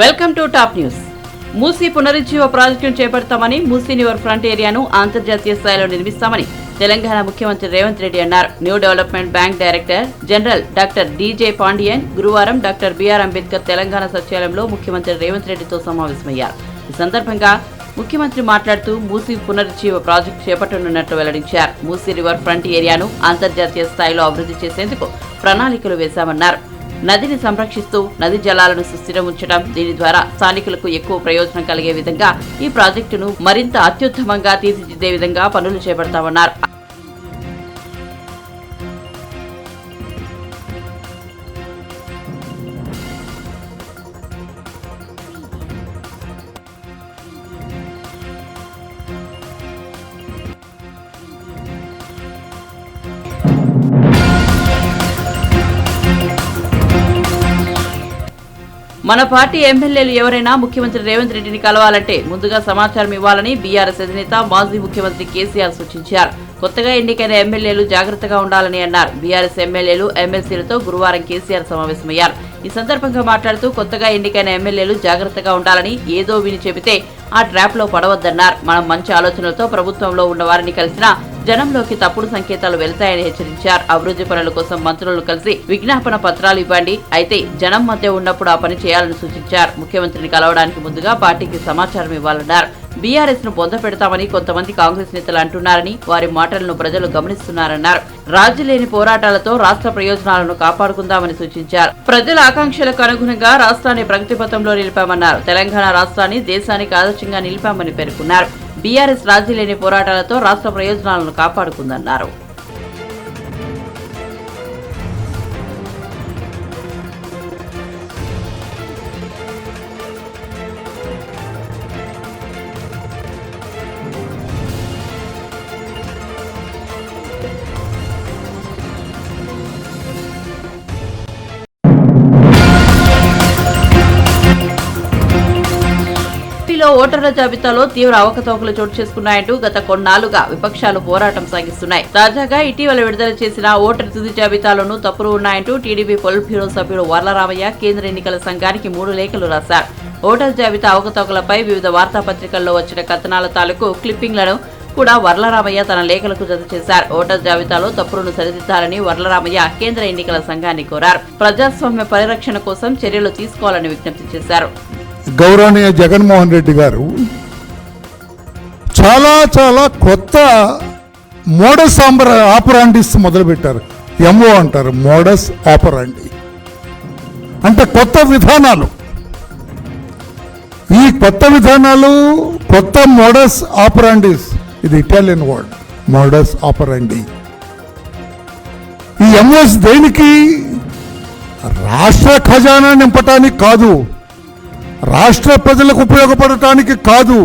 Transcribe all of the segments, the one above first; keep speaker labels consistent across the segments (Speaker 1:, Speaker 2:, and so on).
Speaker 1: Welcome to top news. Musi పునరుజ్జీవ ప్రాజెక్టును చేపడతామని, మూసీ రివర్ ఫ్రంట్ ఏరియాను అంతర్జాతీయ స్థాయిలో నిర్మిస్తామని తెలంగాణ ముఖ్యమంత్రి రేవంత్ రెడ్డి అన్నారు. New development bank director general doctor DJ Pandian గురువారం డాక్టర్ బిఆర్ అంబేద్కర్ తెలంగాణ సచివాలయంలో ముఖ్యమంత్రి రేవంత్ రెడ్డితో సమావేశమయ్యారు. ఈ సందర్భంగా ముఖ్యమంత్రి మాట్లాడుతూ మూసీ పునరుజ్జీవ ప్రాజెక్టు చేపట్టనున్నట్లు వెల్లడించారు. మూసీ రివర్ ఫ్రంట్ ఏరియాను అంతర్జాతీయ స్థాయిలో అభివృద్ధి చేసేందుకు ప్రణాళికలు వేశామన్నారు. నదిని సంరక్షిస్తూ నది జలాలను సుస్థిరం ఉంచడం, దీని ద్వారా స్థానికులకు ఎక్కువ ప్రయోజనం కలిగే విధంగా ఈ ప్రాజెక్టును మరింత అత్యుత్తమంగా తీర్చిదిద్దే విధంగా పనులు చేపడతామన్నారు. మన పార్టీ ఎమ్మెల్యేలు ఎవరైనా ముఖ్యమంత్రి రేవంత్ రెడ్డిని కలవాలంటే ముందుగా సమాచారం ఇవ్వాలని బీఆర్ఎస్ అధినేత మాజీ ముఖ్యమంత్రి కేసీఆర్ సూచించారు. కొత్తగా ఎన్నికైన ఎమ్మెల్యేలు జాగ్రత్తగా ఉండాలని అన్నారు. బీఆర్ఎస్ ఎమ్మెల్యేలు ఎమ్మెల్సీలతో గురువారం కేసీఆర్ సమావేశమయ్యారు. ఈ సందర్భంగా మాట్లాడుతూ కొత్తగా ఎన్నికైన ఎమ్మెల్యేలు జాగ్రత్తగా ఉండాలని, ఏదో విని చెబితే ఆ ట్రాప్ లో పడవద్దన్నారు. మనం మంచి ఆలోచనలతో ప్రభుత్వంలో ఉన్న వారిని కలిసినా జనంలోకి తప్పుడు సంకేతాలు వెళ్తాయని హెచ్చరించారు. అభివృద్ధి పనుల కోసం మంత్రులు కలిసి విజ్ఞాపన పత్రాలు ఇవ్వండి, అయితే జనం మధ్య ఉన్నప్పుడు ఆ పని చేయాలని సూచించారు. ముఖ్యమంత్రిని కలవడానికి ముందుగా పార్టీకి సమాచారం ఇవ్వాలన్నారు. బీఆర్ఎస్ ను పొంద పెడతామని కొంతమంది కాంగ్రెస్ నేతలు అంటున్నారని, వారి మాటలను ప్రజలు గమనిస్తున్నారన్నారు. రాజీ లేని పోరాటాలతో రాష్ట్ర ప్రయోజనాలను కాపాడుకుందామని సూచించారు. ప్రజల ఆకాంక్షలకు అనుగుణంగా రాష్ట్రాన్ని ప్రగతి పథంలో నిలిపామన్నారు. తెలంగాణ రాష్ట్రాన్ని దేశానికి ఆదర్శంగా నిలిపామని పేర్కొన్నారు. బీఆర్ఎస్ రాజీ లేని పోరాటాలతో రాష్ట్ర ప్రయోజనాలను కాపాడుకుందన్నారు. ఓటర్ల జాబితాలో తీవ్ర అవకతవకలు చోటు చేసుకున్నాయంటూ గత కొన్నాళ్లుగా విపక్షాలు పోరాటం సాగిస్తున్నాయి. తాజాగా ఇటీవల విడుదల చేసిన ఓటర్ తుది జాబితాలోనూ తప్పులు ఉన్నాయంటూ టీడీపీ పొలిట్ బ్యూరో సభ్యుడు వర్లరామయ్య కేంద్ర ఎన్నికల సంఘానికి 3 లేఖలు రాశారు. ఓటర్ జాబితా అవకతవకలపై వివిధ వార్తాపత్రికల్లో వచ్చిన కథనాల తాలూకు క్లిప్పింగ్లను కూడా వర్లరామయ్య తన లేఖలకు జత చేశారు. ఓటర్ జాబితాలో తప్పులను సరిదిద్దాలని వర్లరామయ్య కేంద్ర ఎన్నికల సంఘాన్ని కోరారు. ప్రజాస్వామ్య పరిరక్షణ కోసం చర్యలు తీసుకోవాలని విజ్ఞప్తి చేశారు.
Speaker 2: గౌరవనీయ జగన్మోహన్ రెడ్డి గారు చాలా కొత్త మోడస్ ఆపరాండిస్ మొదలుపెట్టారు. ఎంఓ అంటారు, మోడస్ ఆపరాండి అంటే కొత్త విధానాలు. ఈ కొత్త విధానాలు, కొత్త మోడస్ ఆపరాండిస్, ఇది ఇటాలియన్ వర్డ్, మోడస్ ఆపరాండి. ఈ ఎంఓస్ దేనికి? రాష్ట్ర ఖజానా నింపటానికి కాదు, రాష్ట్ర ప్రజలకు ఉపయోగపడటానికి కాదు,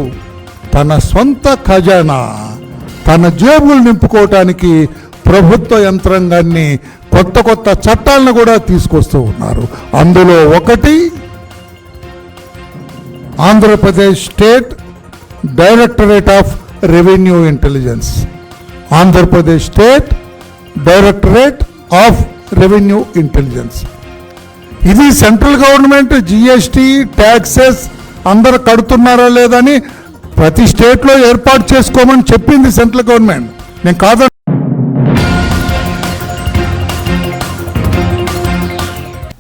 Speaker 2: తన సొంత ఖజానా, తన జేబులు నింపుకోవటానికి ప్రభుత్వ యంత్రాంగాన్ని కొత్త చట్టాలను కూడా తీసుకొస్తూ ఉన్నారు. అందులో ఒకటి Andhra Pradesh state directorate of revenue intelligence. Andhra Pradesh state directorate of revenue intelligence. ఇది సెంట్రల్ గవర్నమెంట్ జిఎస్టీ ట్యాక్సెస్ అందరు కడుతున్నారా లేదని ప్రతి స్టేట్లో ఏర్పాటు చేసుకోమని చెప్పింది సెంట్రల్ గవర్నమెంట్. నేను కాదు.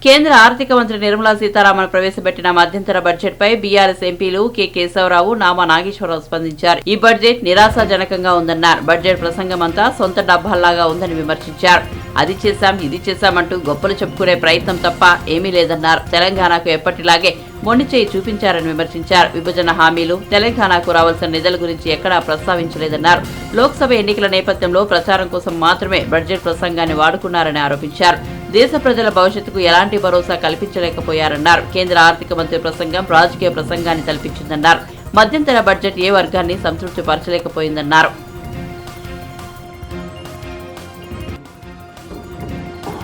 Speaker 1: కేంద్ర ఆర్థిక మంత్రి నిర్మలా సీతారామన్ ప్రవేశపెట్టిన మధ్యంతర బడ్జెట్ పై బీఆర్ఎస్ ఎంపీలు కె కేశవరావు, నామా నాగేశ్వరరావు స్పందించారు. ఈ బడ్జెట్ నిరాశాజనకంగా ఉందన్నారు. బడ్జెట్ ప్రసంగం అంతా సొంత డబ్బాల్లాగా ఉందని విమర్శించారు. అది చేశాం, ఇది చేశామంటూ గొప్పలు చెప్పుకునే ప్రయత్నం తప్ప ఏమీ లేదన్నారు. తెలంగాణకు ఎప్పటిలాగే మొండి చేయి చూపించారని విమర్శించారు. విభజన హామీలు, తెలంగాణకు రావాల్సిన నిధుల గురించి ఎక్కడా ప్రస్తావించలేదన్నారు. లోక్సభ ఎన్నికల నేపథ్యంలో ప్రచారం కోసం మాత్రమే బడ్జెట్ ప్రసంగాన్ని వాడుకున్నారని ఆరోపించారు. దేశ ప్రజల భవిష్యత్తుకు ఎలాంటి భరోసా కల్పించలేకపోయారన్నారు. కేంద్ర ఆర్థిక మంత్రి ప్రసంగం రాజకీయ ప్రసంగాన్ని తలపించిందన్నారు. మధ్యంతర బడ్జెట్ ఏ వర్గాన్ని సంతృప్తి పరచలేకపోయిందన్నారు.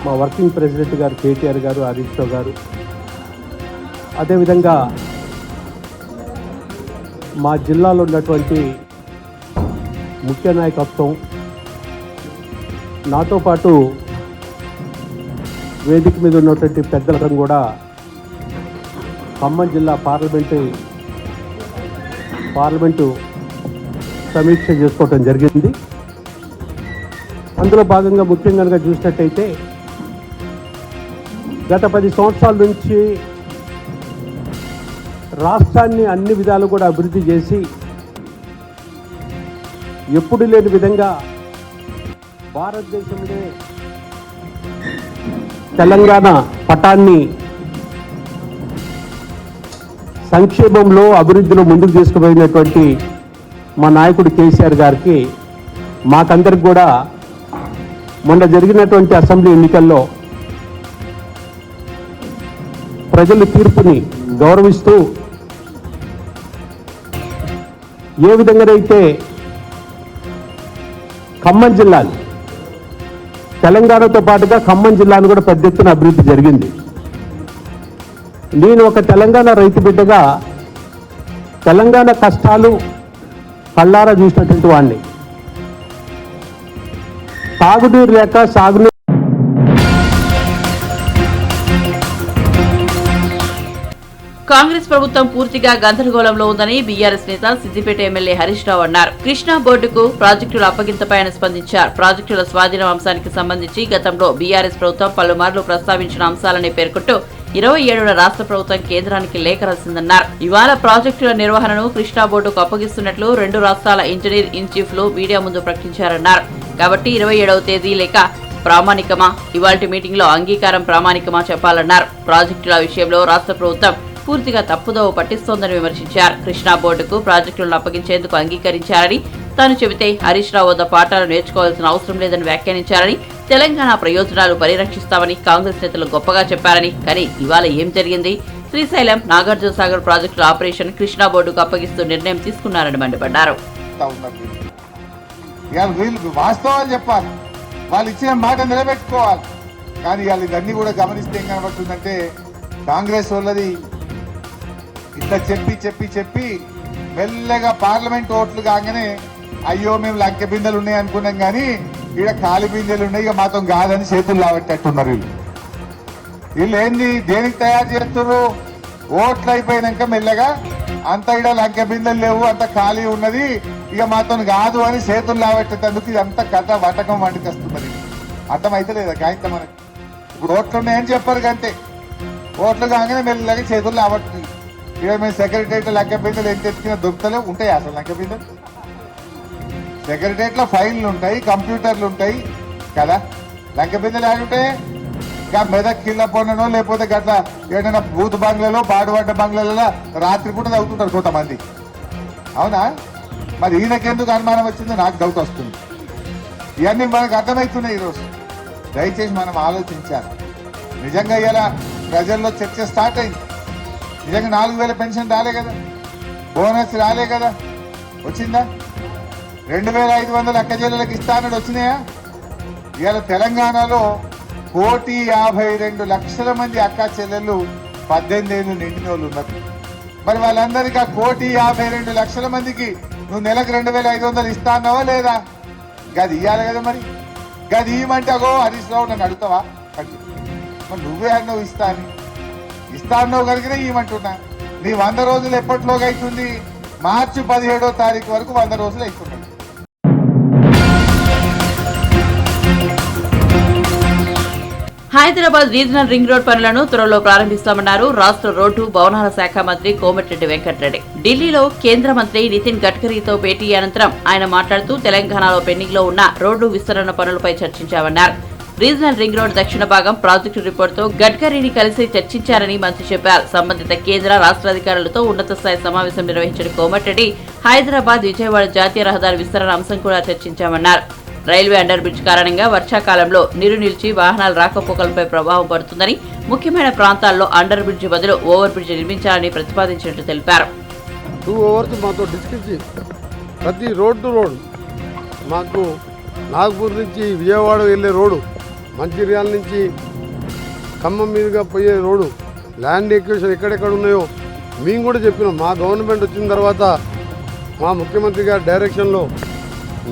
Speaker 3: మా వర్కింగ్ ప్రెసిడెంట్ గారు కేటీఆర్ గారు, హరీష్ రావు గారు, అదేవిధంగా మా జిల్లాలో ఉన్నటువంటి ముఖ్య నాయకత్వం, నాతో పాటు వేదిక మీద ఉన్నటువంటి పెద్దలను కూడా ఖమ్మం జిల్లా పార్లమెంటు సమీక్ష చేసుకోవటం జరిగింది. అందులో భాగంగా ముఖ్యంగా చూసినట్టయితే గత 10 సంవత్సరాల నుంచి రాష్ట్రాన్ని అన్ని విధాలు కూడా అభివృద్ధి చేసి ఎప్పుడు లేని విధంగా భారతదేశంలో తెలంగాణ పటాన్ని సంక్షేమంలో అభివృద్ధిలో ముందుకు తీసుకుపోయినటువంటి మా నాయకుడు కేసీఆర్ గారికి మాకందరికి కూడా మొన్న జరిగినటువంటి అసెంబ్లీ ఎన్నికల్లో ప్రజల తీర్పుని గౌరవిస్తూ ఏ విధంగానైతే ఖమ్మం జిల్లాని తెలంగాణతో పాటుగా ఖమ్మం జిల్లాను కూడా పెద్ద ఎత్తున అభివృద్ధి జరిగింది. నేను ఒక తెలంగాణ రైతు బిడ్డగా తెలంగాణ కష్టాలు కళ్ళారా చూసినటువంటి వాడిని. తాగునీరు లేక సాగునీరు
Speaker 1: కాంగ్రెస్ ప్రభుత్వం పూర్తిగా గందరగోళంలో ఉందని బీఆర్ఎస్ నేత సిద్దిపేట ఎమ్మెల్యే హరీష్ రావు అన్నారు. కృష్ణా బోర్డుకు ప్రాజెక్టుల అప్పగింతపై ఆయన స్పందించారు. ప్రాజెక్టుల స్వాధీనం అంశానికి సంబంధించి గతంలో బీఆర్ఎస్ ప్రభుత్వం పలుమార్లు ప్రస్తావించిన అంశాలని పేర్కొంటూ 27న రాష్ట్ర ప్రభుత్వం కేంద్రానికి లేఖ రాసిందన్నారు. ఇవాళ ప్రాజెక్టుల నిర్వహణను కృష్ణా బోర్డుకు అప్పగిస్తున్నట్లు 2 రాష్ట్రాల ఇంజనీర్ ఇన్ చీఫ్లు మీడియా ముందు ప్రకటించారన్నారు. కాబట్టి 27వ తేదీ లేఖ ప్రామాణికమా, ఇవాల్టి మీటింగ్లో అంగీకారం ప్రామాణికమా చెప్పాలన్నారు. ప్రాజెక్టుల విషయంలో రాష్ట్ర ప్రభుత్వం పూర్తిగా తప్పుదోవ పట్టిస్తోందని విమర్శించారు. కృష్ణా బోర్డుకు ప్రాజెక్టులను అప్పగించేందుకు అంగీకరించారని తాను చెబితే హరీష్ రావు వద్ద పాఠాలు నేర్చుకోవాల్సిన అవసరం లేదని వ్యాఖ్యానించారని, తెలంగాణ ప్రయోజనాలు పరిరక్షిస్తామని కాంగ్రెస్ నేతలు గొప్పగా చెప్పారని, కానీ ఇవాళ ఏం జరిగింది? శ్రీశైలం, నాగార్జున సాగర్ ప్రాజెక్టుల ఆపరేషన్ కృష్ణా బోర్డుకు అప్పగిస్తూ నిర్ణయం తీసుకున్నారని మండిపడ్డారు.
Speaker 4: వాస్తవాలు చెప్పాలి, వాళ్ళు ఇచ్చిన మాట నిలబెట్టుకోవాలి. కానీ వాళ్ళు ఇవన్నీ కూడా గమనిస్తే ఏం కనబడుతుందంటే కాంగ్రెస్ వాళ్ళది ఇట్లా చెప్పి మెల్లగా పార్లమెంట్ ఓట్లు కాగానే అయ్యో మేము లంకె బిందెలు ఉన్నాయి అనుకున్నాం, కానీ ఈడ ఖాళీ బిందెలు ఉన్నాయి, ఇక మాతో కాదని చేతులు లావట్టేట్టున్నారు. వీళ్ళు ఏంది దేనికి తయారు చేస్తున్నారు? ఓట్లు అయిపోయినాక మెల్లగా అంత ఈడ లంకె బిందెలు లేవు, అంత ఖాళీ ఉన్నది, ఇక మాతో కాదు అని చేతులు లావట్టేందుకు ఇదంతా కథ వటకం వంటికి వస్తున్నది. అర్థమైతే లేదా కాగితం మనకి? ఇప్పుడు ఓట్లు ఉన్నాయని చెప్పారు కంటే ఓట్లు కాగానే మెల్లగా చేతులు లావట్టుంది. ఇక మేము సెక్రటరియట్ లంకె బిందెలు ఎంత ఎత్తుకినా దొరుకుతలే ఉంటాయి. అసలు లంకె బిందెలు సెక్రటరియట్లో ఫైళ్ళు ఉంటాయి, కంప్యూటర్లు ఉంటాయి కదా. లంకె బిందెలు ఆడుంటాయి ఇంకా మెదక్ కింద పొన్ననో లేకపోతే గట్లా ఏదైనా బూత్ బంగ్లాలో బాడుపడ్డ బంగ్లాలలో రాత్రిపూట తగ్గుతుంటారు కొంతమంది. అవునా? మరి ఈయనకెందుకు అనుమానం వచ్చిందో నాకు డౌట్ వస్తుంది. ఇవన్నీ మనకు అర్థమవుతున్నాయి. ఈరోజు దయచేసి మనం ఆలోచించాలి. నిజంగా ఇలా ప్రజల్లో చర్చ స్టార్ట్ అయింది. నిజంగా 4000 పెన్షన్ రాలే కదా, బోనస్ రాలే కదా, వచ్చిందా? 2500 అక్క చెల్లెలకు ఇస్తానని వచ్చినాయా? ఇవాళ తెలంగాణలో 1,52,00,000 మంది అక్క చెల్లెళ్ళు 18 ఏళ్ళు నిండిన వాళ్ళు ఉన్నారు. మరి వాళ్ళందరికీ 1,52,00,000 మందికి నువ్వు నెలకు 2,500 ఇస్తా అన్నావా లేదా? గది ఇవ్వాలి కదా. మరి గది ఇవ్వమంటే అగో హరీష్ రావు నన్ను అడుగుతావా అంటే మరి నువ్వే అన్నావు ఇస్తా అన్నావు కనుకనే ఇవ్వమంటున్నా. నీ 100 రోజులు ఎప్పటిలోగా అవుతుంది? మార్చి 17వ తారీఖు వరకు 100 రోజులు అవుతున్నాయి.
Speaker 1: హైదరాబాద్ రీజనల్ రింగ్ రోడ్ పనులను త్వరలో ప్రారంభిస్తామన్నారు రాష్ట్ర రోడ్డు భవనాల శాఖ మంత్రి కోమటిరెడ్డి వెంకటరెడ్డి. ఢిల్లీలో కేంద్ర మంత్రి నితిన్ గడ్కరీతో భేటీ అనంతరం ఆయన మాట్లాడుతూ తెలంగాణలో పెండింగ్ లో ఉన్న రోడ్డు విస్తరణ పనులపై చర్చించామన్నారు. రీజనల్ రింగ్ రోడ్ దక్షిణ భాగం ప్రాజెక్టు రిపోర్టుతో గడ్కరీని కలిసి చర్చించారని మంత్రి చెప్పారు. సంబంధిత కేంద్ర రాష్ట్ర అధికారులతో ఉన్నత స్థాయి సమావేశం నిర్వహించిన కోమటిరెడ్డి హైదరాబాద్ విజయవాడ జాతీయ రహదారి విస్తరణ అంశం కూడా చర్చించామన్నారు. రైల్వే అండర్ బ్రిడ్జ్ కారణంగా వర్షాకాలంలో నీరు నిలిచి వాహనాల రాకపోకలపై ప్రభావం పడుతుందని, ముఖ్యమైన ప్రాంతాల్లో అండర్ బ్రిడ్జ్ బదులు ఓవర్ బ్రిడ్జ్ నిర్మించాలని ప్రతిపాదించినట్లు తెలిపారు.
Speaker 5: 2 అవర్స్ మాతో డిస్కస్ చేసి ప్రతి రోడ్ టు రోడ్ మాకు నాగపూర్ నుంచి విజయవాడ వెళ్ళే రోడ్డు, మంచిర్యాల నుంచి ఖమ్మం మీదుగా పోయే రోడ్డు, ల్యాండ్ ఎక్విజిషన్ ఎక్కడెక్కడ ఉన్నాయో మేము కూడా చెప్పినాం. మా గవర్నమెంట్ వచ్చిన తర్వాత మా ముఖ్యమంత్రి గారి డైరెక్షన్లో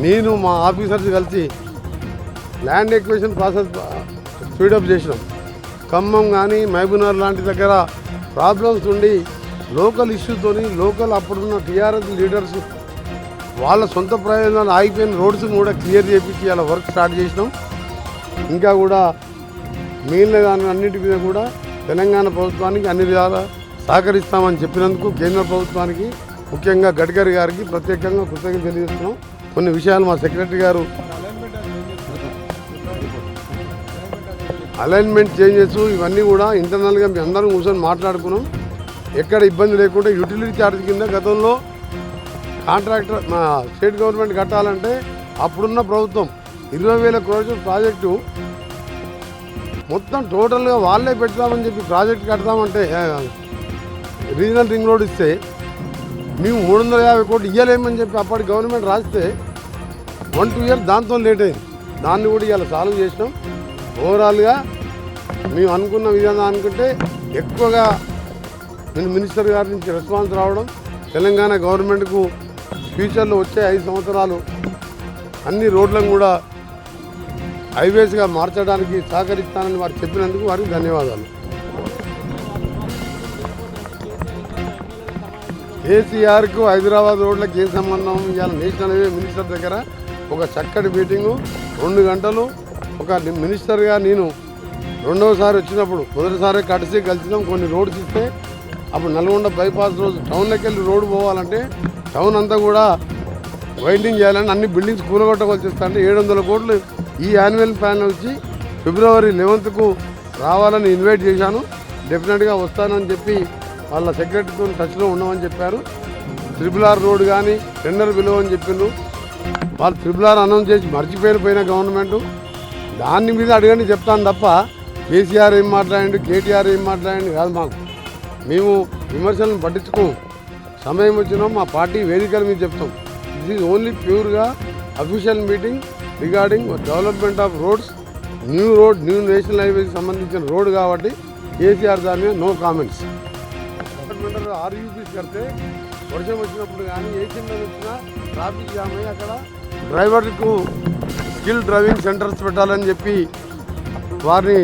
Speaker 5: నేను మా ఆఫీసర్స్ కలిసి ల్యాండ్ ఎక్విజిషన్ ప్రాసెస్ స్పీడప్ చేసినాం. ఖమ్మం కానీ మహబూబ్నగర్ లాంటి దగ్గర ప్రాబ్లమ్స్ ఉండి లోకల్ ఇష్యూతోని లోకల్ అప్పుడున్న టీఆర్ఎస్ లీడర్స్ వాళ్ళ సొంత ప్రయోజనాలు ఆగిపోయిన రోడ్స్ కూడా క్లియర్ చేయించి అలా వర్క్ స్టార్ట్ చేసినాం. ఇంకా కూడా మిగిలిన దాని అన్నింటి మీద కూడా తెలంగాణ ప్రభుత్వానికి అన్ని విధాలా సహకరిస్తామని చెప్పినందుకు కేంద్ర ప్రభుత్వానికి ముఖ్యంగా గడ్కరీ గారికి ప్రత్యేకంగా కృతజ్ఞతలు తెలియజేస్తున్నాం. కొన్ని విషయాలు మా సెక్రటరీ గారు అలైన్మెంట్ చేంజెస్ ఇవన్నీ కూడా ఇంటర్నల్గా మేము అందరం కూర్చొని మాట్లాడుకున్నాం. ఎక్కడ ఇబ్బంది లేకుండా యూటిలిటీ ఛార్జ్ కింద గతంలో కాంట్రాక్టర్ మా స్టేట్ గవర్నమెంట్ కట్టాలంటే అప్పుడున్న ప్రభుత్వం 20,000 కోట్ల ప్రాజెక్టు మొత్తం టోటల్గా వాళ్ళే పెడతామని చెప్పి ప్రాజెక్ట్ కడతామంటే రీజనల్ రింగ్ రోడ్ ఇస్తే మేము 350 కోట్లు ఇవ్వలేమని చెప్పి అప్పటి గవర్నమెంట్ రాస్తే 1-2 ఇయర్స్ దాంతో లేట్ అయింది. దాన్ని కూడా ఇలా సాల్వ్ చేసినాం. ఓవరాల్గా మేము అనుకున్న విధానం అనుకుంటే ఎక్కువగా మినిస్టర్ గారి నుంచి రెస్పాన్స్ రావడం, తెలంగాణ గవర్నమెంట్కు ఫ్యూచర్లో వచ్చే 5 సంవత్సరాలు అన్ని రోడ్లను కూడా హైవేస్గా మార్చడానికి సహకరిస్తానని వారు చెప్పినందుకు వారికి ధన్యవాదాలు. కేసీఆర్కు హైదరాబాద్ రోడ్లకు ఏ సంబంధం? ఇవాళ నేషనల్ హైవే మినిస్టర్ దగ్గర ఒక చక్కటి మీటింగు 2 గంటలు. ఒక మినిస్టర్గా నేను రెండవసారి వచ్చినప్పుడు మొదటిసారి కలిసినాం. కొన్ని రోడ్స్ ఇస్తే అప్పుడు నల్గొండ బైపాస్ రోజు టౌన్లోకి వెళ్ళి రోడ్డు పోవాలంటే టౌన్ అంతా కూడా వైండింగ్ చేయాలని అన్ని బిల్డింగ్స్ కూలగొట్టవలసి వస్తుంటే 700 కోట్లు ఈ యాన్యువల్ ప్లాన్ వచ్చి February 11కు రావాలని ఇన్వైట్ చేశాను. డెఫినెట్గా వస్తానని చెప్పి వాళ్ళ సెక్రటరీతో టచ్లో ఉండమని చెప్పారు. RRR రోడ్ కానీ టెండర్ పిలవని చెప్పిండ్రు. వాళ్ళు RRR అనౌన్స్ చేసి మర్చిపోయిన గవర్నమెంట్ దాని మీద అడగని చెప్తాను తప్ప కేసీఆర్ ఏం మాట్లాడండి, కేటీఆర్ ఏం మాట్లాడండి కాదు. మాకు మేము విమర్శలను పట్టించుకోము. సమయం వచ్చినాం మా పార్టీ వేదికల మీద చెప్తాం. దిస్ ఈజ్ ఓన్లీ ప్యూర్గా official meeting regarding development of roads, new national హైవేకి సంబంధించిన రోడ్ కాబట్టి కేసీఆర్ దాని మీద నో కామెంట్స్. ఆర్యూపీస్ కడితే వర్షం వచ్చినప్పుడు కానీ ఏ చిన్న వచ్చినా ట్రాఫిక్ జామ్ అయ్యి అక్కడ డ్రైవర్కు స్కిల్ డ్రైవింగ్ సెంటర్స్ పెట్టాలని చెప్పి వారిని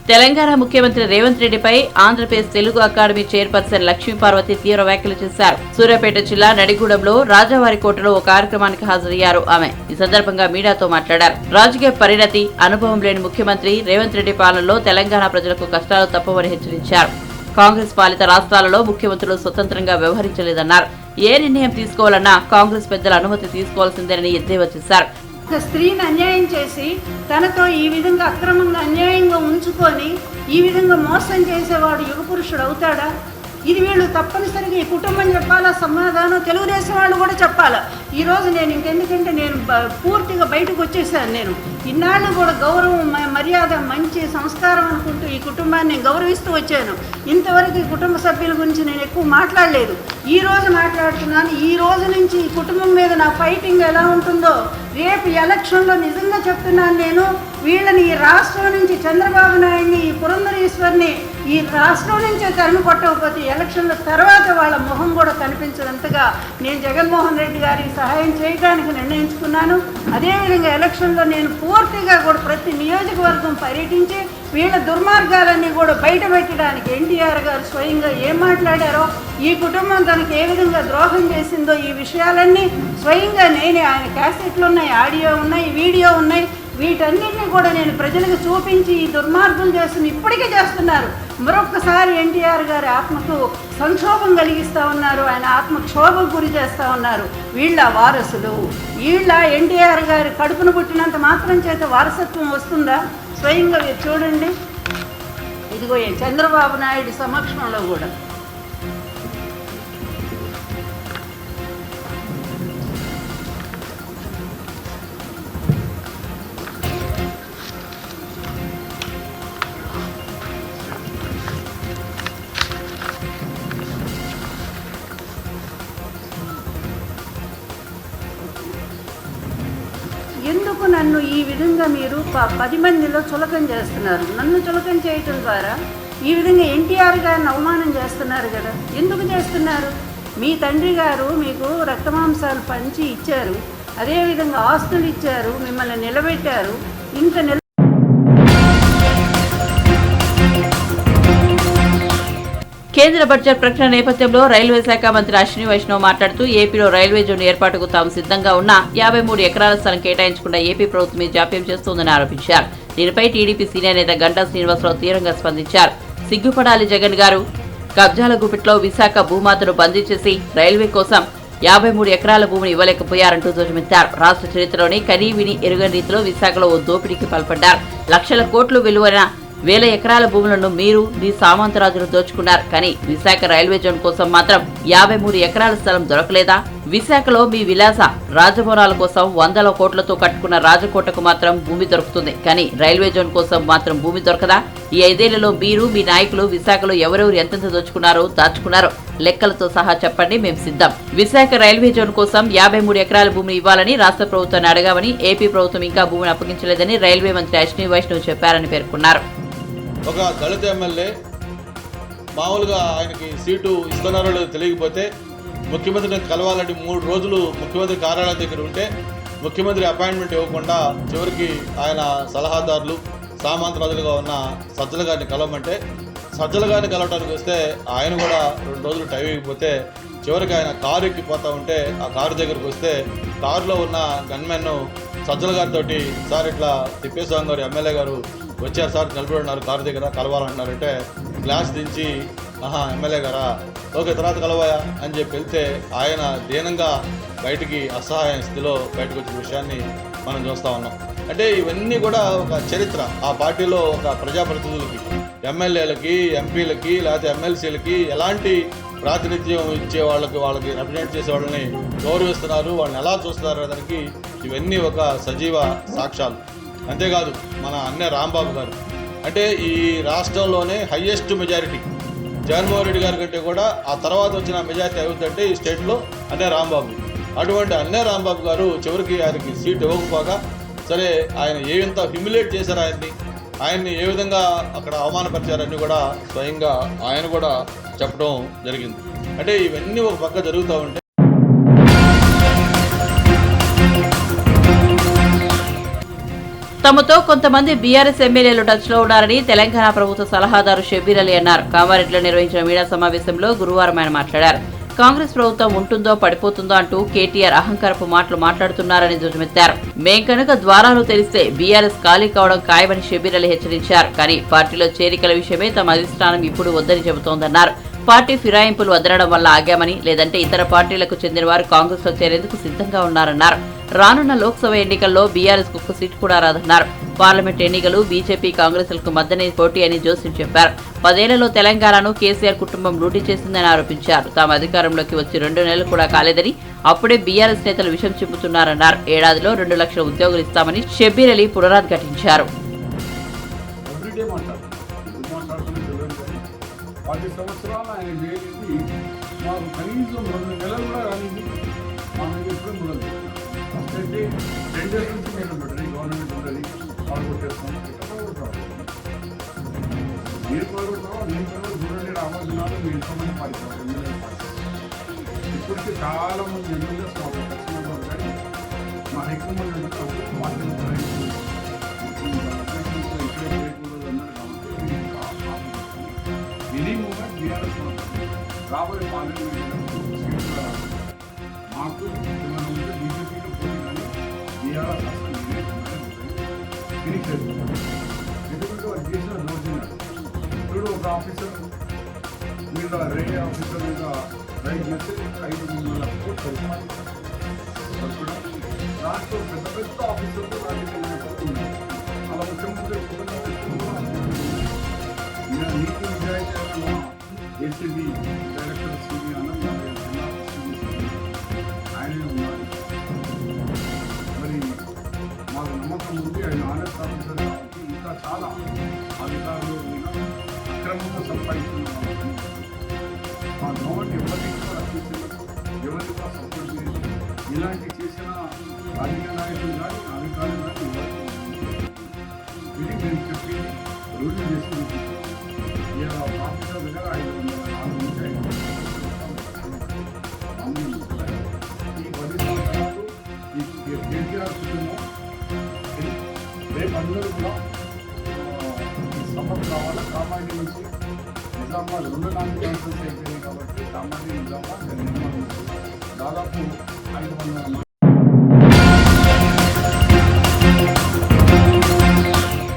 Speaker 1: తెలంగాణ ముఖ్యమంత్రి రేవంత్ రెడ్డిపై ఆంధ్రప్రదేశ్ తెలుగు అకాడమీ చైర్పర్సన్ లక్ష్మీపార్వతి తీవ్ర వ్యాఖ్యలు చేశారు. సూర్యాపేట జిల్లా నడిగూడెంలో రాజావారికోటలో ఓ కార్యక్రమానికి హాజరయ్యారు ఆమె. ఈ సందర్భంగా మీడియాతో మాట్లాడారు. రాజకీయ పరిణతి, అనుభవం లేని ముఖ్యమంత్రి రేవంత్ రెడ్డి పాలనలో తెలంగాణ ప్రజలకు కష్టాలు తప్పవని హెచ్చరించారు. కాంగ్రెస్ పాలిత రాష్ట్రాలలో ముఖ్యమంత్రులు స్వతంత్రంగా వ్యవహరించలేదన్నారు. ఏ నిర్ణయం తీసుకోవాలన్నా కాంగ్రెస్ పెద్దల అనుమతి తీసుకోవాల్సిందేనని ఎద్దేవా చేశారు.
Speaker 6: ఒక స్త్రీని అన్యాయం చేసి తనతో ఈ విధంగా అక్రమంగా అన్యాయంగా ఉంచుకొని ఈ విధంగా మోసం చేసేవాడు యుగ పురుషుడు అవుతాడా? ఇది వీళ్ళు తప్పనిసరిగా ఈ కుటుంబం చెప్పాలా, సమాధానం తెలుగుదేశం వాళ్ళు కూడా చెప్పాలా. ఈరోజు నేను ఇంకెందుకంటే నేను పూర్తిగా బయటకు వచ్చేసాను. నేను ఇన్నాళ్ళు కూడా గౌరవం, మర్యాద, మంచి సంస్కారం అనుకుంటూ ఈ కుటుంబాన్ని నేను గౌరవిస్తూ వచ్చాను. ఇంతవరకు ఈ కుటుంబ సభ్యుల గురించి నేను ఎక్కువ మాట్లాడలేదు. ఈ రోజు మాట్లాడుతున్నాను. ఈ రోజు నుంచి ఈ కుటుంబం మీద నా ఫైటింగ్ ఎలా ఉంటుందో రేపు ఎలక్షన్లో నిజంగా చెప్తున్నాను. నేను వీళ్ళని ఈ రాష్ట్రం నుంచి చంద్రబాబు నాయుడిని, ఈ పురంధరేశ్వర్ని ఈ రాష్ట్రం నుంచే తరిమి కొట్టకపోతే ఎలక్షన్ల తర్వాత వాళ్ళ మొహం కూడా కనిపించినంతగా నేను జగన్మోహన్ రెడ్డి గారికి సహాయం చేయడానికి నిర్ణయించుకున్నాను. అదేవిధంగా ఎలక్షన్లో నేను పూర్తిగా కూడా ప్రతి నియోజకవర్గం పర్యటించి వీళ్ళ దుర్మార్గాలన్నీ కూడా బయట పెట్టడానికి ఎన్టీఆర్ గారు స్వయంగా ఏం మాట్లాడారో, ఈ కుటుంబం తనకు ఏ విధంగా ద్రోహం చేసిందో ఈ విషయాలన్నీ స్వయంగా నేనే, ఆయన క్యాసెట్లు ఉన్నాయి, ఆడియో ఉన్నాయి, వీడియో ఉన్నాయి, వీటన్నిటిని కూడా నేను ప్రజలకు చూపించి ఈ దుర్మార్గం చేస్తున్న ఇప్పటికీ చేస్తున్నారు. మరొక్కసారి ఎన్టీఆర్ గారి ఆత్మకు సంక్షోభం కలిగిస్తూ ఉన్నారు. ఆయన ఆత్మక్షోభకు గురి చేస్తూ ఉన్నారు. వీళ్ళ వారసులు, వీళ్ళ ఎన్టీఆర్ గారి కడుపును పుట్టినంత మాత్రం చేత వారసత్వం వస్తుందా? స్వయంగా మీరు చూడండి. ఇదిగో చంద్రబాబు నాయుడు సమక్షంలో కూడా ఎందుకు నన్ను ఈ విధంగా మీరు 10 మందిలో చులకం చేస్తున్నారు? నన్ను చులకం చేయటం ద్వారా ఈ విధంగా ఎన్టీఆర్ గారిని అవమానం చేస్తున్నారు కదా. ఎందుకు చేస్తున్నారు? మీ తండ్రి గారు మీకు రక్తమాంసాలు పంచి ఇచ్చారు, అదేవిధంగా ఆస్తులు ఇచ్చారు, మిమ్మల్ని నిలబెట్టారు. ఇంత
Speaker 1: కేంద్ర బడ్జెట్ ప్రకటన నేపథ్యంలో రైల్వే శాఖ మంత్రి అశ్విని వైష్ణవ్ మాట్లాడుతూ ఏపీలో రైల్వే జోన్ ఏర్పాటుకు తాము సిద్ధంగా ఉన్న 53 ఎకరాల స్థలం కేటాయించకుండా ఏపీ ప్రభుత్వమే జాప్యం చేస్తోందని ఆరోపించారు. దీనిపై టీడీపీ సీనియర్ నేత గంటా శ్రీనివాసరావు తీవ్రంగా స్పందించారు. సిగ్గుపడాలి జగన్ గారు, కబ్జాల గుప్పిట్లో విశాఖ భూమాతను బందీ చేసి రైల్వే కోసం 53 ఎకరాల భూమిని ఇవ్వలేకపోయారంటూ ధ్వజమెత్తారు. రాష్ట్ర చరిత్రలోని కనీ విని ఎరుగని రీతిలో విశాఖలో ఓ దోపిడీకి పాల్పడ్డారు. లక్షల కోట్లు విలువైన 1000 ఎకరాల భూములను మీరు మీ సామంతరాజులు దోచుకున్నారు. కానీ విశాఖ రైల్వే జోన్ కోసం మాత్రం 53 ఎకరాల స్థలం దొరకలేదా? విశాఖలో మీ విలాస రాజభవనాల కోసం 100 కోట్లతో కట్టుకున్న రాజకోటకు మాత్రం భూమి దొరుకుతుంది. కానీ రైల్వే జోన్ కోసం మాత్రం భూమి దొరకదా? ఈ 5 ఏళ్లలో మీరు మీ నాయకులు విశాఖలో ఎవరెవరు ఎంతెంత దోచుకున్నారో దాచుకున్నారో లెక్కలతో సహా చెప్పండి, మేము సిద్ధం. విశాఖ రైల్వే జోన్ కోసం 53 ఎకరాల భూమిని ఇవ్వాలని రాష్ట్ర ప్రభుత్వాన్ని అడగామని, ఏపీ ప్రభుత్వం ఇంకా భూమిని అప్పగించలేదని రైల్వే మంత్రి అశ్విని వైష్ణవ్ చెప్పారని పేర్కొన్నారు.
Speaker 7: ఒక దళిత ఎమ్మెల్యే మామూలుగా ఆయనకి సీటు ఇస్తున్నారో లేదో తెలియకపోతే ముఖ్యమంత్రిని కలవాలంటే 3 రోజులు ముఖ్యమంత్రి కార్యాలయం దగ్గర ఉంటే ముఖ్యమంత్రి అపాయింట్మెంట్ ఇవ్వకుండా చివరికి ఆయన సలహాదారులు సామంతరాజులుగా ఉన్న సజ్జల గారిని కలవమంటే సజ్జల గారిని కలవడానికి వస్తే ఆయన కూడా 2 రోజులు టైం ఇవ్వకపోతే చివరికి ఆయన కారు ఎక్కిపోతూ ఉంటే ఆ కారు దగ్గరకు వస్తే కారులో ఉన్న గన్మెన్ సజ్జల గారితో సార్ ఇట్లా తిప్పేస్వామి గారు ఎమ్మెల్యే గారు వచ్చారు సార్, నిలబడి ఉన్నారు కారు దగ్గర, కలవాలంటున్నారంటే గ్లాస్ దించి ఎమ్మెల్యే గారా, ఓకే తర్వాత కలవాయా అని చెప్పి వెళ్తే ఆయన దీనంగా బయటికి అసహాయ స్థితిలో బయటకు వచ్చిన విషయాన్ని మనం చూస్తూ ఉన్నాం. అంటే ఇవన్నీ కూడా ఒక చరిత్ర. ఆ పార్టీలో ఒక ప్రజాప్రతినిధులకి, ఎమ్మెల్యేలకి, ఎంపీలకి, లేకపోతే ఎమ్మెల్సీలకి ఎలాంటి ప్రాతినిధ్యం ఇచ్చే వాళ్ళకి రిప్రజెంట్ చేసే వాళ్ళని గౌరవిస్తున్నారు, వాళ్ళని ఎలా చూస్తున్నారు దానికి ఇవన్నీ ఒక సజీవ సాక్ష్యాలు. అంతేకాదు మన అన్నే రాంబాబు గారు అంటే ఈ రాష్ట్రంలోనే హయ్యెస్ట్ మెజారిటీ జగన్మోహన్ రెడ్డి గారి కంటే కూడా ఆ తర్వాత వచ్చిన మెజారిటీ అవుతుందంటే ఈ స్టేట్లో అన్నే రాంబాబు. అటువంటి అన్నే రాంబాబు గారు చివరికి ఆయనకి సీట్ ఇవ్వకపోగా సరే ఆయన ఎంత హ్యూమిలేట్ చేశారు ఆయన్ని ఏ విధంగా అక్కడ అవమానపరిచారని కూడా స్వయంగా ఆయన కూడా చెప్పడం జరిగింది. అంటే ఇవన్నీ ఒక పక్క జరుగుతూ ఉంటే
Speaker 1: తమతో కొంతమంది బీఆర్ఎస్ ఎమ్మెల్యేలు టచ్ లో ఉన్నారని తెలంగాణ ప్రభుత్వ సలహాదారు షబ్బీర్ అలీ అన్నారు. కామారెడ్డిలో నిర్వహించిన మీడియా సమావేశంలో గురువారం ఆయన మాట్లాడారు. కాంగ్రెస్ ప్రభుత్వం ఉంటుందో పడిపోతుందో అంటూ కేటీఆర్ అహంకారపు మాటలు మాట్లాడుతున్నారని ధ్వజమెత్తారు. మేం కనుక ద్వారాలు తెరిస్తే బీఆర్ఎస్ ఖాళీ కావడం ఖాయమని షబ్బీర్ అలీ హెచ్చరించారు. కానీ పార్టీలో చేరికల విషయమే తమ అధిష్టానం ఇప్పుడు వద్దని చెబుతోందన్నారు. పార్టీ ఫిరాయింపులు వదలడం వల్ల ఆగామని, లేదంటే ఇతర పార్టీలకు చెందిన వారు కాంగ్రెస్ లో చేరేందుకు సిద్ధంగా ఉన్నారన్నారు. రానున్న లోక్సభ ఎన్నికల్లో బీఆర్ఎస్ కు ఒక్క సీటు కూడా రాదన్నారు. పార్లమెంట్ ఎన్నికలు బీజేపీ కాంగ్రెస్లకు మద్దతు పోటీ అని జోస్యం చెప్పారు. 10 ఏళ్లలో తెలంగాణను కేసీఆర్ కుటుంబం లూటీ చేసిందని ఆరోపించారు. తాము అధికారంలోకి వచ్చి 2 నెలలు కూడా కాలేదని, అప్పుడే బీఆర్ఎస్ నేతలు విషం చెబుతున్నారన్నారు. ఏడాదిలో 2 లక్షల ఉద్యోగులు ఇస్తామని షబ్బీర్ అలీ పునరుద్ఘాటించారు.
Speaker 8: 10 సంవత్సరాలు ఆయన చేరింది మాకు కనీసం 2 నెలలు కూడా కానిది మా మీద ఎప్పుడూ ఉండదు. ఫస్ట్ అయితే 2 డేస్ నుంచి మేము పెట్టండి గవర్నమెంట్ ఉండదు వాళ్ళు కొట్టేస్తాం మీరు పడుకుంటాం నేను చూడండి రామోజనాలు మీ ఇంతమంది పాటిస్తారు ఎమ్మెల్యేలు పాటిస్తారు. ఇప్పటికీ చాలా మంది ఎమ్మెల్యేస్ మాకు ఖచ్చితంగా కానీ మా హైకమాండ్ రాబోయే పార్లమెంట్ మాకు ఏమైనా ఉంటే బీజేపీలో పోటీ కానీ బీఆర్ఎస్ అసలు తిరిగి ఎందుకంటే వాళ్ళు చేసిన దోషినారు. ఇప్పుడు ఒక ఆఫీసర్ మీద రేడియో ఆఫీసర్ మీద రైట్ మెసేజ్ 500 కోట్లు చెప్పడం దాంట్లో పెద్ద పెద్ద ఆఫీసర్లు రాజకీయ నాయకులు ఉన్నారు. అలా ముఖ్యమంత్రి నీతి నిజాయితీ ఏసీబీ డైరెక్టర్ సిబి ఆయనే ఉన్నారు. మరి మాకు నమ్మకం ఉంది ఆయన ఆనెస్ట్ ఆఫీసర్ కాబట్టి ఇంకా చాలా అధికారులు మీద అక్రమంగా సంపాదిస్తున్న మా గవర్నమెంట్ ఎవరికి కూడా రక్షించారు, ఎవరికి కూడా సపోర్ట్ చేసి ఇలాంటి చేసిన రాజకీయ నాయకులు కానీ అధికారులు కానీ ఇది మేము చెప్పి రూల్ చేసి ఆఫీసర్ దగ్గర 504 నుంచి 500 ఈ 10 సంవత్సరాలు ఈ కేటీఆర్ కుటుంబం రేపు అందరూ కూడా సపోర్ట్ కావాలా. కామారెడ్డి నుంచి నిజామాబాద్ 2 నాన్ కాన్ఫరెన్స్ అయిపోయింది కాబట్టి కామారెడ్డి నిజామాబాద్ నిర్మాణం దాదాపు 500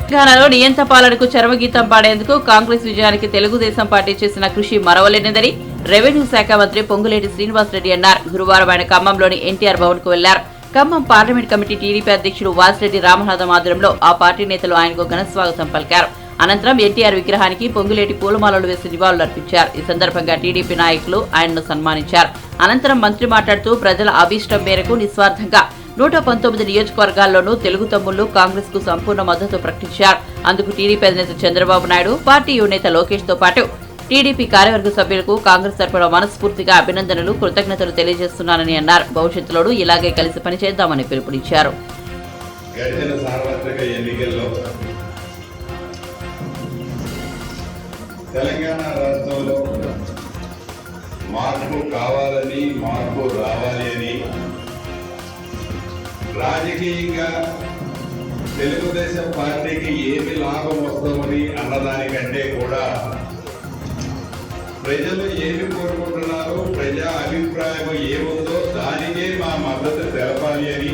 Speaker 1: తెలంగాణలో నియంత పాలనకు చరమగీతం పాడేందుకు కాంగ్రెస్ విజయానికి తెలుగుదేశం పార్టీ చేసిన కృషి మరవలేనిదని రెవెన్యూ శాఖ మంత్రి పొంగులేటి శ్రీనివాసరెడ్డి అన్నారు. గురువారం ఆయన ఖమ్మంలోని ఎన్టీఆర్ భవన్ కు వెళ్లారు. ఖమ్మం పార్లమెంట్ కమిటీ టీడీపీ అధ్యక్షుడు వాసిరెడ్డి రామనాథం ఆధ్వర్యంలో ఆ పార్టీ నేతలు ఆయనకు ఘన స్వాగతం పలికారు. అనంతరం ఎన్టీఆర్ విగ్రహానికి పొంగులేటి పూలమాలలు వేసి నివాళులర్పించారు. ఈ సందర్భంగా టీడీపీ నాయకులు ఆయనను సన్మానించారు. అనంతరం మంత్రి మాట్లాడుతూ ప్రజల అభీష్టం మేరకు నిస్వార్థంగా 119 నియోజకవర్గాల్లోనూ తెలుగు తమ్ముళ్లు కాంగ్రెస్ కు సంపూర్ణ మద్దతు ప్రకటించారు. అందుకు టీడీపీ అధినేత చంద్రబాబు నాయుడు, పార్టీ యువనేత లోకేష్ తో పాటు టీడీపీ కార్యవర్గ సభ్యులకు కాంగ్రెస్ తరపున మనస్ఫూర్తిగా అభినందనలు, కృతజ్ఞతలు తెలియజేస్తున్నానని అన్నారు. భవిష్యత్తులోనూ ఇలాగే కలిసి పనిచేద్దామని పిలుపునిచ్చారు.
Speaker 9: గడిచిన సార్వత్రిక ఎన్నికల్లో తెలంగాణ రాష్ట్రంలో మార్పు కావాలని, మార్పు రావాలి అని రాజకీయంగా తెలుగుదేశం పార్టీకి ఏమి లాభం వస్తుందని అన్నదానికంటే కూడా ప్రజలు ఏమి కోరుకుంటున్నారో, ప్రజా అభిప్రాయం ఏముందో దానికే మా మద్దతు తెలపాలి అని,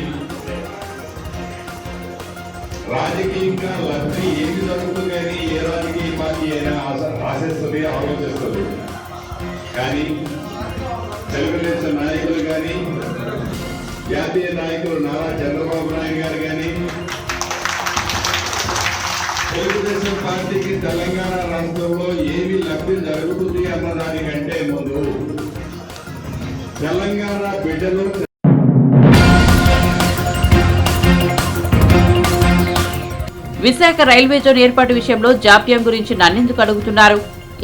Speaker 9: రాజకీయంగా లబ్ధి ఏమి జరుగుతుంది అని ఏ రాజకీయ పార్టీ అయినా ఆశిస్తుంది, ఆలోచిస్తుంది. కానీ తెలుగుదేశం నాయకులు కానీ, జాతీయ నాయకులు నారా చంద్రబాబు నాయుడు గారు కానీ, తెలుగుదేశం పార్టీకి తెలంగాణ రాష్ట్రంలో ఏమి లబ్ధి జరుగుతుంది అన్నదానికంటే ముందు తెలంగాణ బిడ్డలు
Speaker 1: విశాఖ రైల్వే జోన్ ఏర్పాటు విషయంలో జాప్యం గురించి నన్నెందుకు అడుగుతున్నారు?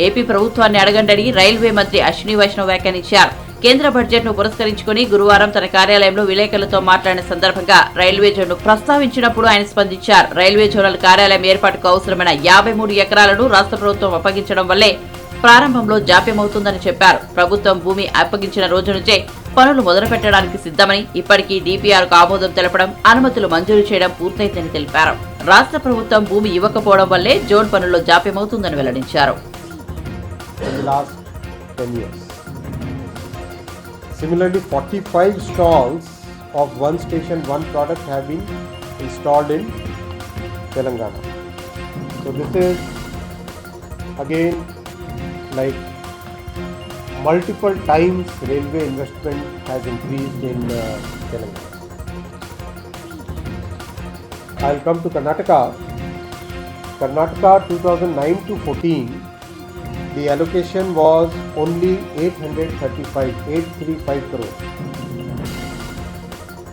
Speaker 1: ఏపీ ప్రభుత్వాన్ని అడగండని రైల్వే మంత్రి అశ్విని వైష్ణవ్ వ్యాఖ్యానించారు. కేంద్ర బడ్జెట్ ను పురస్కరించుకుని గురువారం తన కార్యాలయంలో విలేకరులతో మాట్లాడిన సందర్భంగా రైల్వే జోన్ ను ప్రస్తావించినప్పుడు ఆయన స్పందించారు. రైల్వే జోనల్ కార్యాలయం ఏర్పాటుకు అవసరమైన 53 ఎకరాలను రాష్ట్ర ప్రభుత్వం అప్పగించడం వల్లే ప్రారంభంలో జాప్యమవుతుందని చెప్పారు. ప్రభుత్వం భూమి అప్పగించిన రోజు నుంచే పనులు మొదలుపెట్టడానికి సిద్ధమని, ఇప్పటికీ డీపీఆర్కు ఆమోదం తెలపడం, అనుమతులు మంజూరు చేయడం పూర్తయిందని తెలిపారు. రాష్ట్ర ప్రభుత్వం భూమి ఇవ్వకపోవడం వల్లే జోన్ పనుల్లో జాప్యమవుతుందని వెల్లడించారు.
Speaker 10: Similarly, 45 stalls of one station, one product have been installed in Telangana. So this is again like multiple times railway investment has increased in Telangana. I'll come to Karnataka. Karnataka 2009 to 14. The allocation was only 835 crore.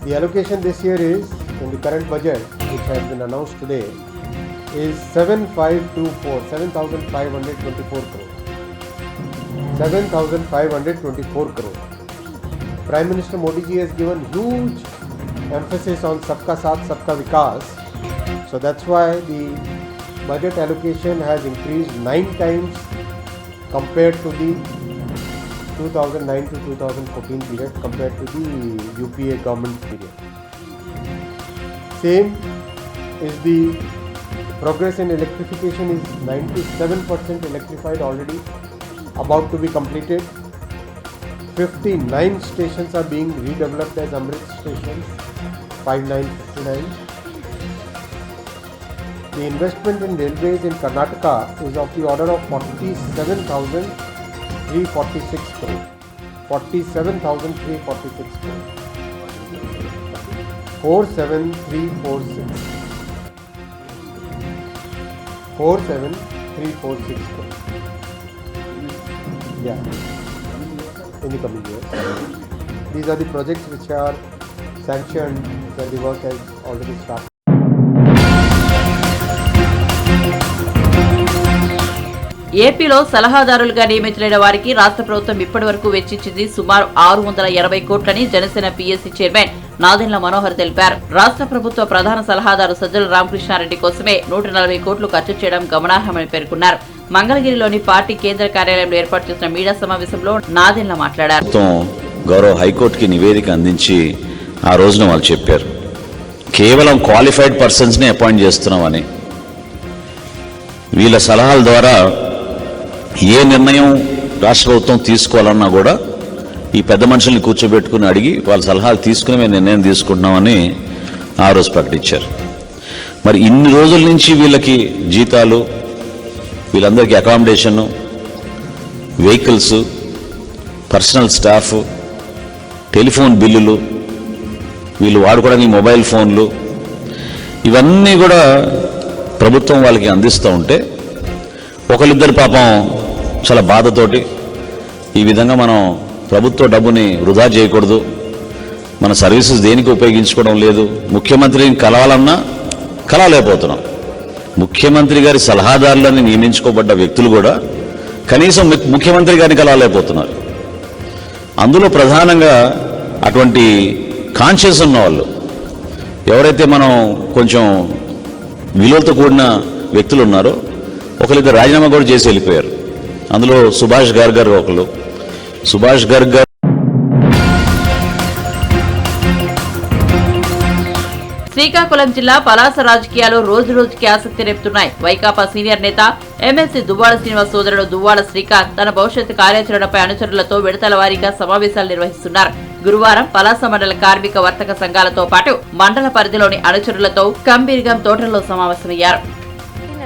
Speaker 10: The allocation this year is, in the current budget which has been announced today, is 7,524 crore. 7,524 crore. Prime Minister Modi ji has given huge emphasis on Sabka Saath, Sabka Vikas. So that's why the budget allocation has increased 9 times compared to the 2009 to 2014 period, compared to the UPA government period. Same is the progress in electrification is 97% electrified already, about to be completed. 59 stations are being redeveloped as Amrit stations, 5959. The investment in railways in Karnataka is of the order of 47,346 crore. 47,346 crore. 47346. 47346 crore. Yeah. In the coming years. These are the projects which are sanctioned where the work has already started.
Speaker 1: ఏపీలో సలహాదారులుగా నియమితులైన వారికి రాష్ట్ర ప్రభుత్వం ఇప్పటి వరకు వెచ్చించింది సుమారు 680 కోట్లని Janasena PSC chairman Nadendla Manohar తెలిపారు. రాష్ట్ర ప్రభుత్వ ప్రధాన సలహాదారు సజ్జల రామకృష్ణారెడ్డి కోసమే 140 కోట్లు ఖర్చు చేయడం గమనార్హమని పేర్కొన్నారు. మంగళగిరిలోని పార్టీ కేంద్ర కార్యాలయంలో ఏర్పాటు చేసిన మీడియా సమావేశంలో నాదెండ్ల మాట్లాడారు.
Speaker 11: గౌరవ హైకోర్టుకి నివేదిక అందించి ఆ రోజున వాళ్ళు చెప్పారు, కేవలం క్వాలిఫైడ్ పర్సన్స్ని అపాయింట్ చేస్తున్నామని. వీళ్ళ సలహాల ద్వారా ఏ నిర్ణయం రాష్ట్ర ప్రభుత్వం తీసుకోవాలన్నా కూడా ఈ పెద్ద మనుషుల్ని కూర్చోబెట్టుకుని అడిగి వాళ్ళ సలహాలు తీసుకుని మేము నిర్ణయం తీసుకుంటున్నామని ఆ రోజు ప్రకటించారు. మరి ఇన్ని రోజుల నుంచి వీళ్ళకి జీతాలు, వీళ్ళందరికీ accommodation, vehicles, personal staff, telephone బిల్లులు, వీళ్ళు వాడుకోవడానికి మొబైల్ ఫోన్లు, ఇవన్నీ కూడా ప్రభుత్వం వాళ్ళకి అందిస్తూ ఉంటే ఒకరిద్దరు పాపం చాలా బాధతోటి ఈ విధంగా మనం ప్రభుత్వ డబ్బుని వృధా చేయకూడదు, మన సర్వీసెస్ దేనికి ఉపయోగించుకోవడం లేదు, ముఖ్యమంత్రిని కలవాలన్నా కలవలేకపోతున్నాం. ముఖ్యమంత్రి గారి సలహాదారులని నియమించుకోబడ్డ వ్యక్తులు కూడా కనీసం ముఖ్యమంత్రి గారిని కలవలేకపోతున్నారు. అందులో ప్రధానంగా అటువంటి కాన్షియస్ ఉన్న వాళ్ళు, ఎవరైతే మనం కొంచెం విలువలతో కూడిన వ్యక్తులు ఉన్నారో ఒకరిద్దరు రాజీనామా కూడా చేసి వెళ్ళిపోయారు. అందులో సుభాష్ గార్గ్ గారు ఒకరు. సుభాష్ గార్గ్ గారు
Speaker 1: శ్రీకాకుళం జిల్లా పలాస రాజకీయాలు రోజు రోజుకి ఆసక్తి రేపుతున్నాయి. వైకాపా సీనియర్ నేత ఎమ్మెల్సీ దువ్వాడ శ్రీనివాస్ సోదరుడు దువ్వాడ శ్రీకాంత్ తన భవిష్యత్తు కార్యాచరణపై అనుచరులతో విడతల వారీగా సమావేశాలు నిర్వహిస్తున్నారు. గురువారం పలాస మండల కార్మిక వర్తక సంఘాలతో పాటు మండల పరిధిలోని అనుచరులతో కంబీర్గం తోటల్లో సమావేశమయ్యారు.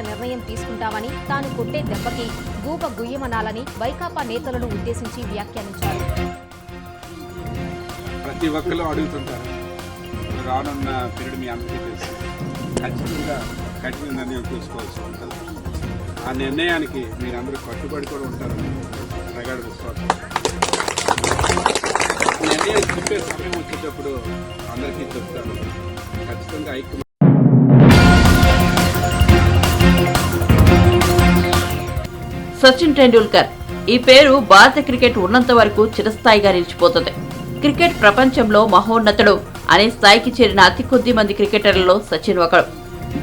Speaker 12: నిర్ణయం తీసుకుంటామని, తాను కొట్టే దెబ్బకి గూప గుయ్యమనాలని వైకాపా నేతలను ఉద్దేశించి వ్యాఖ్యానించారు.
Speaker 8: ప్రతి ఒక్కరు అడుగుతుంటారు, రానున్న పీరియడ్ మీ అందరికీ తెలుసు, ఖచ్చితంగా కఠిన నిర్ణయం తీసుకోవాల్సి ఉంటుంది. ఆ నిర్ణయానికి మీరందరూ కట్టుబడి కూడా ఉంటారని ప్రగాఢ విశ్వాసం. నిర్ణయం చెప్పే సమయం వచ్చేటప్పుడు అందరికీ చెప్తారు, ఖచ్చితంగా ఐక్యం.
Speaker 1: సచిన్ టెండూల్కర్ ఈ పేరు భారత క్రికెట్ ఉన్నంత వరకు చిరస్థాయిగా నిలిచిపోతుంది. క్రికెట్ ప్రపంచంలో మహోన్నతుడు అనే స్థాయికి చేరిన అతి కొద్ది మంది క్రికెటర్లలో సచిన్ ఒకడు.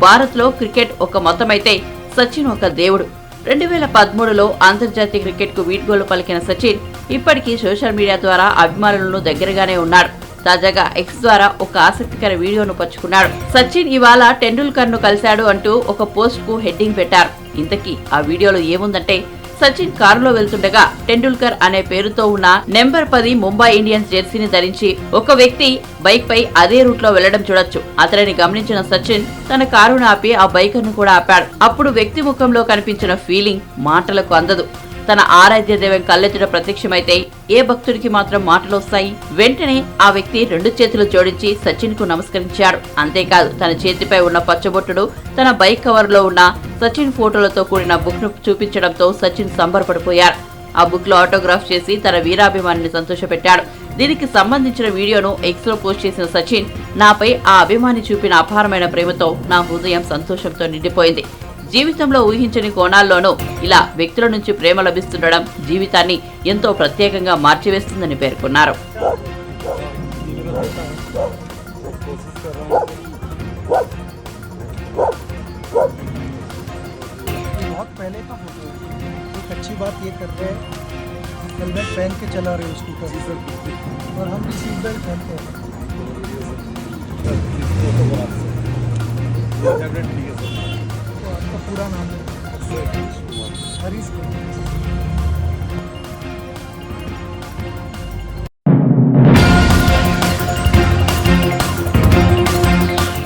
Speaker 1: భారత్లో క్రికెట్ ఒక మతమైతే సచిన్ ఒక దేవుడు. 2013లో అంతర్జాతీయ క్రికెట్కు వీడ్కోలు పలికిన సచిన్ ఇప్పటికీ సోషల్ మీడియా ద్వారా అభిమానులను దగ్గరగానే ఉన్నాడు. తాజాగా ఎక్స్ ద్వారా ఒక ఆసక్తికర వీడియోను పంచుకున్నాడు. సచిన్ ఇవాళ టెండూల్కర్ ను కలిశాడు అంటూ ఒక పోస్ట్ కు హెడ్డింగ్ పెట్టారు. ఇంతకీ ఆ వీడియోలో ఏముందంటే, సచిన్ కారులో వెళ్తుండగా టెండూల్కర్ అనే పేరుతో ఉన్న నెంబర్ 10 ముంబై ఇండియన్స్ జెర్సీని ధరించి ఒక వ్యక్తి బైక్ పై అదే రూట్ లో వెళ్లడం చూడొచ్చు. అతడిని గమనించిన సచిన్ తన కారును ఆపి ఆ బైకర్ను కూడా ఆపాడు. అప్పుడు వ్యక్తి ముఖంలో కనిపించిన ఫీలింగ్ మాటలకు అందదు. తన ఆరాధ్య దైవం కళ్ళెదుట ప్రత్యక్షమైతే ఏ భక్తుడికి మాత్రం మాటలొస్తాయి? వెంటనే ఆ వ్యక్తి 2 చేతులు జోడించి సచిన్ కు నమస్కరించాడు. అంతేకాదు తన చేతిపై ఉన్న పచ్చబొట్టుడు తన బైక్ కవర్ లో ఉన్న సచిన్ ఫోటోలతో కూడిన బుక్ ను చూపించడంతో సచిన్ సంబరపడిపోయారు. ఆ బుక్ లో ఆటోగ్రాఫ్ చేసి తన వీరాభిమానిని సంతోషపెట్టాడు. దీనికి సంబంధించిన వీడియోను ఎక్స్ లో పోస్ట్ చేసిన సచిన్, నాపై ఆ అభిమాని చూపిన అపారమైన ప్రేమతో నా హృదయం సంతోషంతో నిండిపోయింది. జీవితంలో ఊహించని కోణాల్లోనూ ఇలా వ్యక్తుల నుంచి ప్రేమ లభిస్తుండడం జీవితాన్ని ఎంతో ప్రత్యేకంగా మార్చివేస్తుందని పేర్కొన్నారు.
Speaker 13: पहले का फोटो है, एक अच्छी बात ये कर रहे हैं, हेलमेट पहन के चला रहे हो स्कूटर, और हम भी सीट बेल्ट पहनते हैं. तो आपका पूरा नाम है? हरीश.